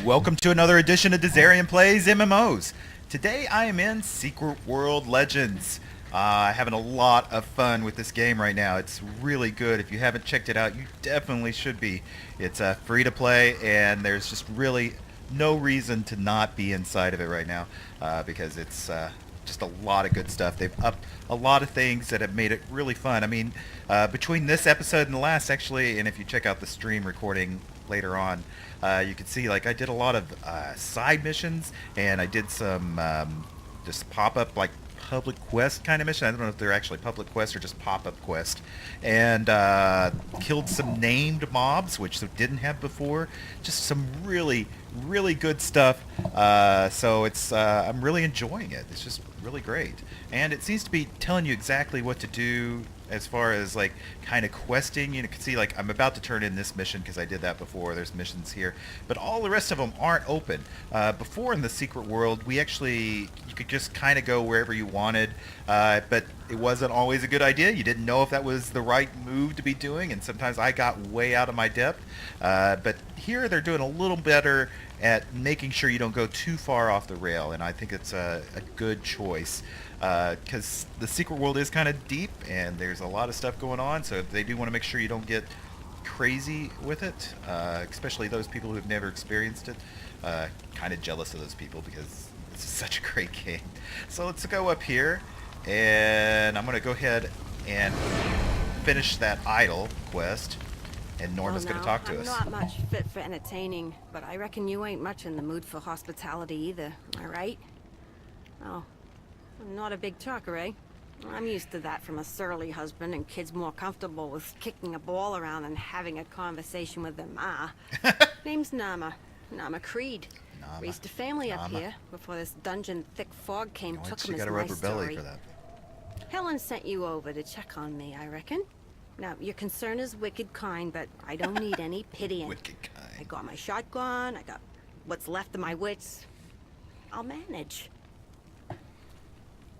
Welcome to another edition of Dizzarian Plays MMOs. Today I am in Secret World Legends. Having a lot of fun with this game right now. It's really good. If you haven't checked it out, you definitely should be. It's free to play, and there's just really no reason to not be inside of it right now because it's just a lot of good stuff. They've upped a lot of things that have made it really fun. I mean, between this episode and the last, actually, and if you check out the stream recording later on, you can see like I did a lot of side missions, and I did some just pop-up like public quest kind of mission. I don't know if they're actually public quests or just pop-up quest, and killed some named mobs which they didn't have before. Just some really good stuff. So it's I'm really enjoying it. It's just really great, and it seems to be telling you exactly what to do as far as like kind of questing. You can see like I'm about to turn in this mission because I did that before. There's missions here, but all the rest of them aren't open. Before in the secret world, you could just kind of go wherever you wanted, but it wasn't always a good idea. You didn't know if that was the right move to be doing, and sometimes I got way out of my depth. But here they're doing a little better at making sure you don't go too far off the rail, and I think it's a good choice because the secret world is kind of deep and there's a lot of stuff going on, so they do want to make sure you don't get crazy with it, especially those people who have never experienced it. Kind of jealous of those people because this is such a great game. So let's go up here, and I'm going to go ahead and finish that idol quest, and Norma's going to talk to us. I'm not much fit for entertaining, but I reckon you ain't much in the mood for hospitality either, am I right? Oh, I'm not a big talker, eh? I'm used to that from a surly husband, and kids more comfortable with kicking a ball around than having a conversation with their ma. Name's Norma Creed. Raised a family up here before this dungeon thick fog came. Took him as my story. For that. Helen sent you over to check on me, I reckon. Now, your concern is wicked kind, but I don't need any pitying. Wicked kind. I got my shotgun, I got what's left of my wits. I'll manage.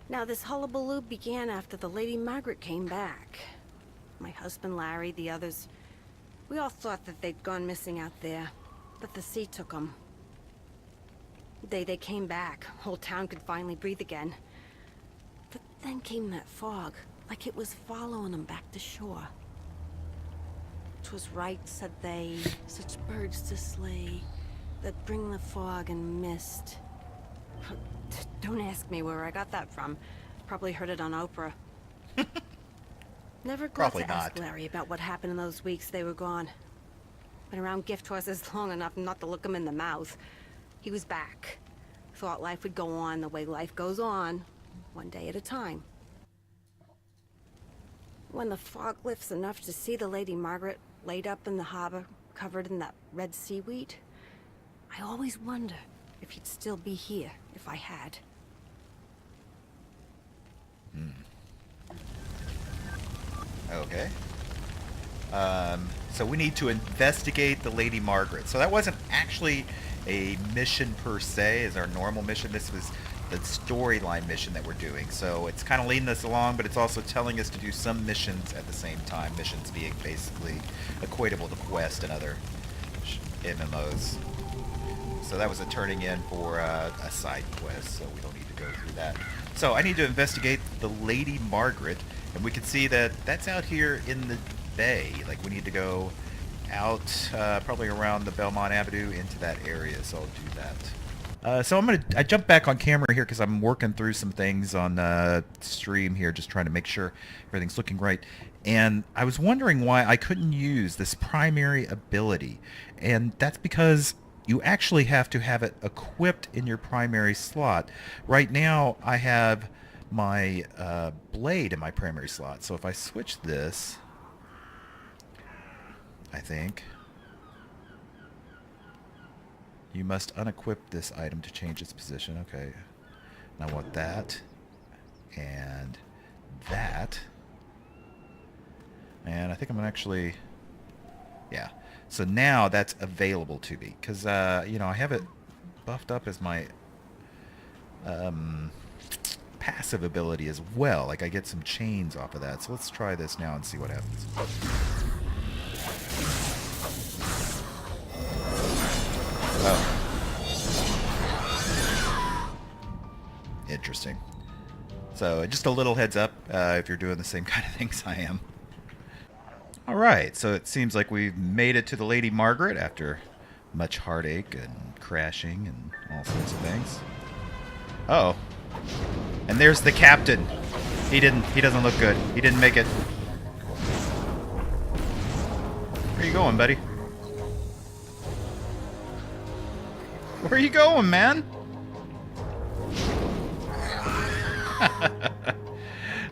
Now, this hullabaloo began after the Lady Margaret came back. My husband Larry, the others, we all thought that they'd gone missing out there, but the sea took them. They came back. Whole town could finally breathe again. But then came that fog, like it was following them back to shore. 'Twas right, said they, such birds to slay, that bring the fog and mist. Don't ask me where I got that from. Probably heard it on Oprah. Never got to ask Larry about what happened in those weeks they were gone. Been around gift horses long enough not to look him in the mouth. He was back. Thought life would go on the way life goes on, one day at a time. When the fog lifts enough to see the Lady Margaret laid up in the harbor, covered in that red seaweed, I always wonder if he'd still be here if I had. Okay. So we need to investigate the Lady Margaret. So that wasn't actually a mission per se as our normal mission. This was the storyline mission that we're doing. So it's kind of leading us along, but it's also telling us to do some missions at the same time. Missions being basically equatable to quest and other MMOs. So that was a turning in for a side quest, so we don't need to go through that. So I need to investigate the Lady Margaret, and we can see that that's out here in the bay. Like we need to go out probably around the Belmont Avenue into that area, so I'll do that. So I jump back on camera here because I'm working through some things on stream here, just trying to make sure everything's looking right. And I was wondering why I couldn't use this primary ability, and that's because you actually have to have it equipped in your primary slot. Right now, I have my blade in my primary slot. So if I switch this, I think you must unequip this item to change its position. Okay. And I want that and that. And I think I'm going to actually... Yeah. So now that's available to me because, you know, I have it buffed up as my passive ability as well. Like I get some chains off of that. So let's try this now and see what happens. Oh. Interesting. So just a little heads up if you're doing the same kind of things I am. Alright, so it seems like we've made it to the Lady Margaret after much heartache and crashing and all sorts of things. Uh oh. And there's the captain. He doesn't look good. He didn't make it. Where you going, buddy? Where are you going, man?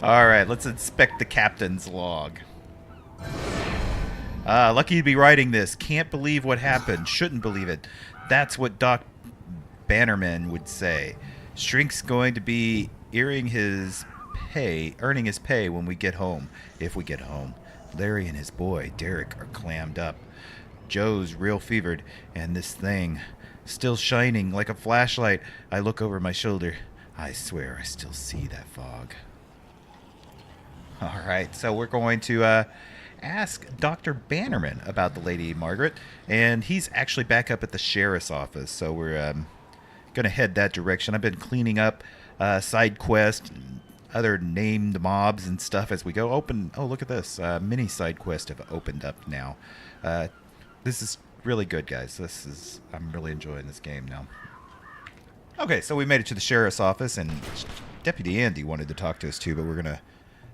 Alright, let's inspect the captain's log. Lucky to be writing this. Can't believe what happened. Shouldn't believe it. That's what Doc Bannerman would say. Shrink's going to be earning his pay when we get home. If we get home. Larry and his boy, Derek, are clammed up. Joe's real fevered, and this thing, still shining like a flashlight. I look over my shoulder. I swear I still see that fog. Alright, so we're going to ask Dr. Bannerman about the Lady Margaret, and he's actually back up at the sheriff's office, so we're going to head that direction. I've been cleaning up side quests, other named mobs and stuff as we go. Oh, look at this. Mini side quests have opened up now. This is really good, guys. I'm really enjoying this game now. Okay, so we made it to the sheriff's office, and Deputy Andy wanted to talk to us too, but we're going to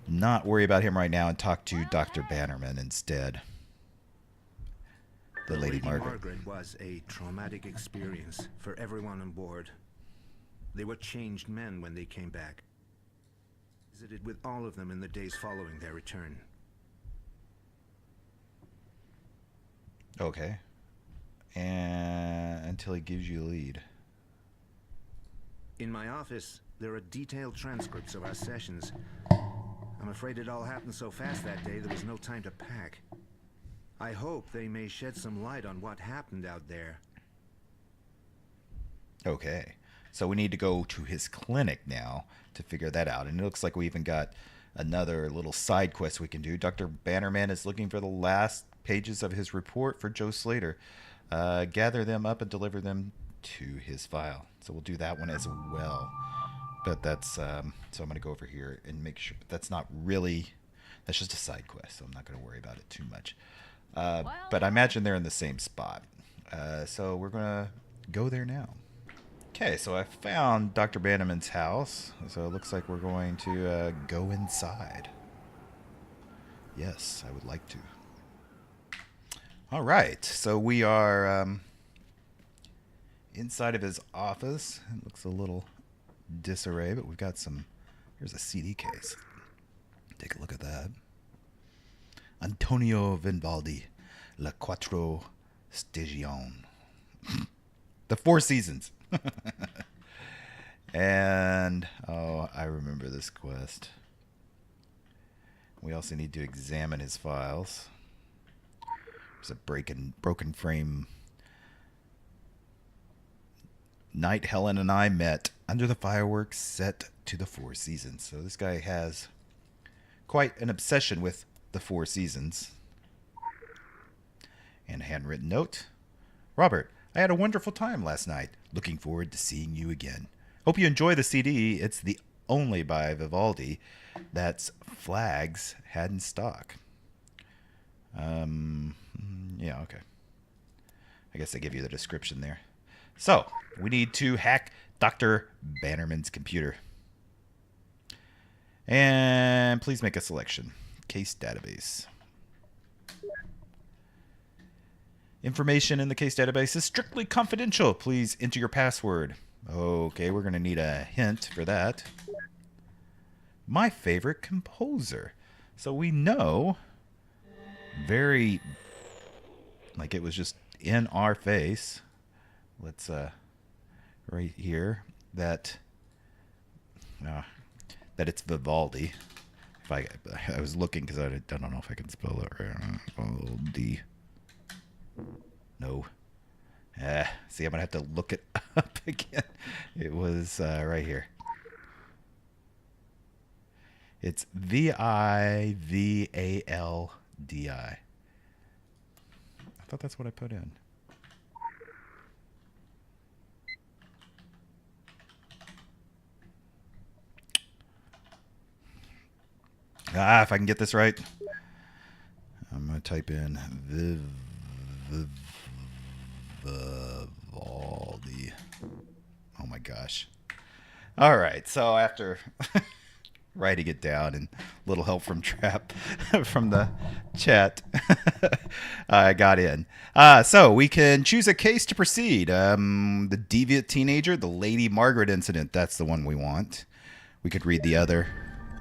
not worry about him right now and talk to Dr. Bannerman instead. The Lady Margaret was a traumatic experience for everyone on board. They were changed men when they came back. Visited with all of them in the days following their return. Okay. And until he gives you a lead. In my office, there are detailed transcripts of our sessions. I'm afraid it all happened so fast that day there was no time to pack. I hope they may shed some light on what happened out there. Okay. So we need to go to his clinic now to figure that out. And it looks like we even got another little side quest we can do. Dr. Bannerman is looking for the last pages of his report for Joe Slater. Gather them up and deliver them to his file. So we'll do that one as well. But that's, so I'm going to go over here and make sure that's not really, that's just a side quest. So I'm not going to worry about it too much. But I imagine they're in the same spot. So we're going to go there now. Okay, so I found Dr. Bannerman's house. So it looks like we're going to go inside. Yes, I would like to. All right, so we are inside of his office. It looks a little disarray, but we've got some. Here's a CD case. Take a look at that. Antonio Vivaldi, La Quattro Stagione. The Four Seasons. And, oh, I remember this quest. We also need to examine his files. There's a broken frame. Night Helen and I met under the fireworks set to the Four Seasons. So this guy has quite an obsession with the Four Seasons. And a handwritten note. Robert, I had a wonderful time last night. Looking forward to seeing you again. Hope you enjoy the CD. It's the only by Vivaldi that's Flags had in stock. Yeah, okay. I guess I give you the description there. So, we need to hack Dr. Bannerman's computer. And please make a selection. Case database. Information in the case database is strictly confidential. Please enter your password. Okay, we're going to need a hint for that. My favorite composer. So we know very, like it was just in our face. Let's, right here, that it's Vivaldi. If I was looking because I don't know if I can spell it right. Vivaldi. No. See, I'm going to have to look it up again. It was right here. It's Vivaldi. I thought that's what I put in. If I can get this right. I'm going to type in Vivaldi. Oh my gosh. All right, so after writing it down and a little help from Trap from the chat, I got in. So we can choose a case to proceed. The deviant teenager, the Lady Margaret incident. That's the one we want. We could read the other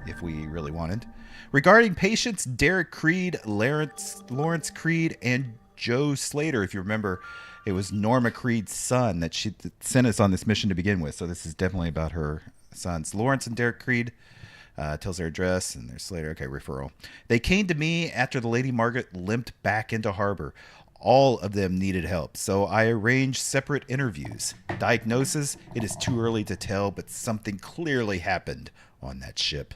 if we really wanted. Regarding patients Derek Creed, Lawrence Creed, and Joe Slater. If you remember, it was Norma Creed's son that she sent us on this mission to begin with. So this is definitely about her sons. Lawrence and Derek Creed. Tells their address and their Slater. Okay, referral. They came to me after the Lady Margaret limped back into harbor. All of them needed help, so I arranged separate interviews. Diagnosis, it is too early to tell, but something clearly happened on that ship.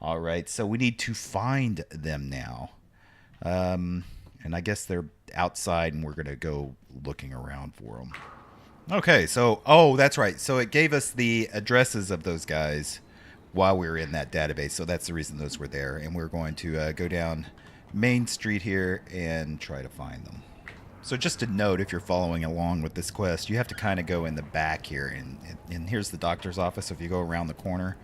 All right, so we need to find them now. And I guess they're outside, and we're going to go looking around for them. Okay, so, oh, that's right. So it gave us the addresses of those guys while we were in that database, so that's the reason those were there. And we're going to go down Main Street here and try to find them. So just a note, if you're following along with this quest, you have to kind of go in the back here, and here's the doctor's office. So if you go around the corner,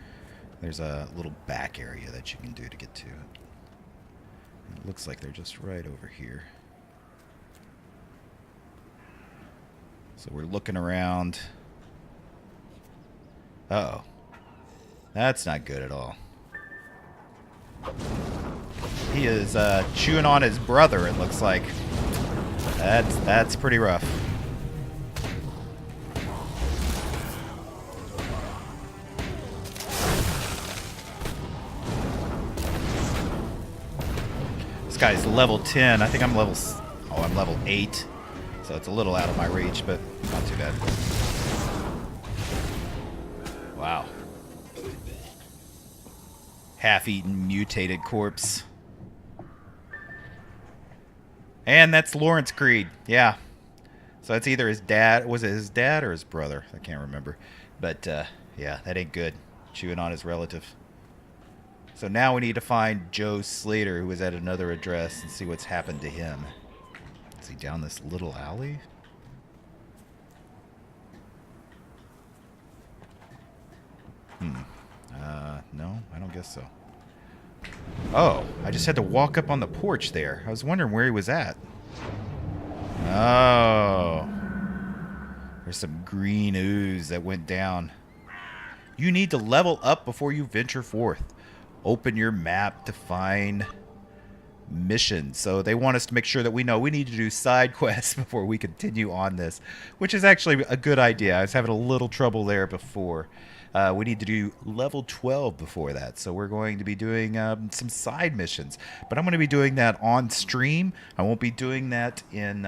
there's a little back area that you can do to get to it. It looks like they're just right over here. So we're looking around. Uh-oh. That's not good at all. He is chewing on his brother, it looks like. That's pretty rough. This guy's level 10. I think I'm level... Oh, I'm level 8. So it's a little out of my reach, but not too bad. Wow. Half-eaten, mutated corpse. And that's Lawrence Creed. Yeah. So it's either his dad. Was it his dad or his brother? I can't remember. But, yeah, that ain't good. Chewing on his relative. So now we need to find Joe Slater, who was at another address, and see what's happened to him. Is he down this little alley? No, I don't guess so. Oh, I just had to walk up on the porch there. I was wondering where he was at. Oh. There's some green ooze that went down. You need to level up before you venture forth. Open your map to find missions. So they want us to make sure that we know we need to do side quests before we continue on this, which is actually a good idea. I was having a little trouble there before. We need to do level 12 before that. So we're going to be doing some side missions. But I'm going to be doing that on stream. I won't be doing that in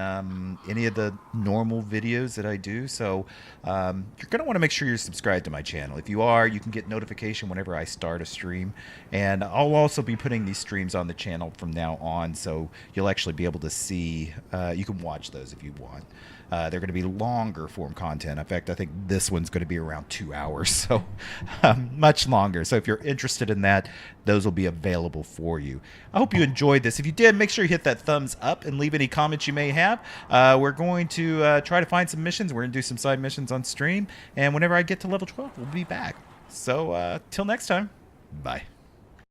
any of the normal videos that I do. So you're going to want to make sure you're subscribed to my channel. If you are, you can get notification whenever I start a stream. And I'll also be putting these streams on the channel from now on. So you'll actually be able to see, you can watch those if you want. They're going to be longer form content. In fact, I think this one's going to be around 2 hours, so much longer. So if you're interested in that, those will be available for you. I hope you enjoyed this. If you did, make sure you hit that thumbs up and leave any comments you may have. We're going to try to find some missions. We're going to do some side missions on stream, and whenever I get to level 12, we'll be back. So till next time, bye.